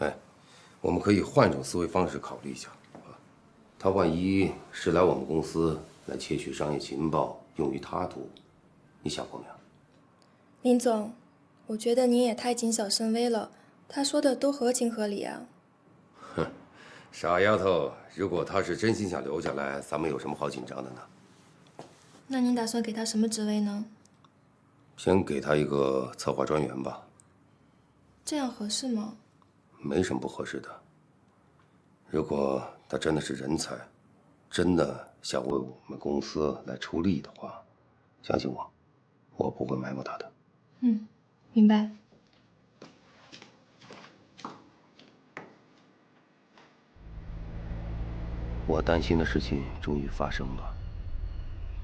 哎，我们可以换种思维方式考虑一下啊。他万一是来我们公司来窃取商业情报，用于他途，你想过没有？林总，我觉得您也太谨小慎微了。他说的都合情合理啊。哼，傻丫头，如果他是真心想留下来，咱们有什么好紧张的呢？那您打算给他什么职位呢？先给他一个策划专员吧。这样合适吗？没什么不合适的。如果他真的是人才，真的想为我们公司来出力的话，相信我，我不会埋没他的。嗯，明白。我担心的事情终于发生了，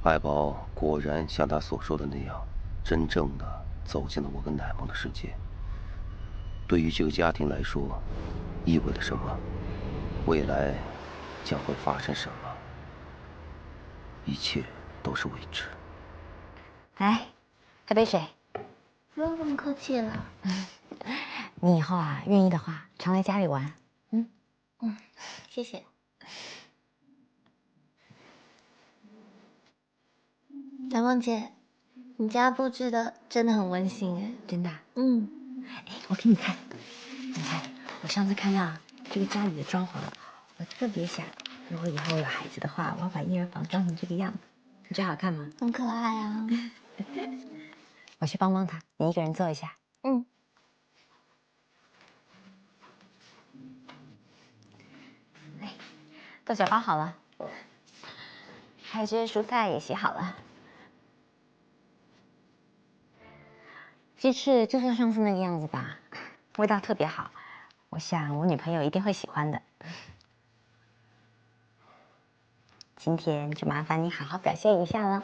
爱宝果然像他所说的那样，真正的走进了我跟奶萌的世界。对于这个家庭来说，意味着什么？未来将会发生什么？一切都是未知。来，喝杯水。不用那么客气了。你以后啊，愿意的话，常来家里玩。谢谢。奶梦姐，你家布置的真的很温馨哎。真的？哎，我给你看，你看，我上次看到这个家里的装潢，我特别想，如果以后有孩子的话，我要把婴儿房装成这个样子，你觉得好看吗？很可爱啊。我去帮帮他，你一个人坐一下。豆角包好了，还有这些蔬菜也洗好了。鸡翅就像上次那个样子吧，味道特别好，我想我女朋友一定会喜欢的。今天就麻烦你好好表现一下了。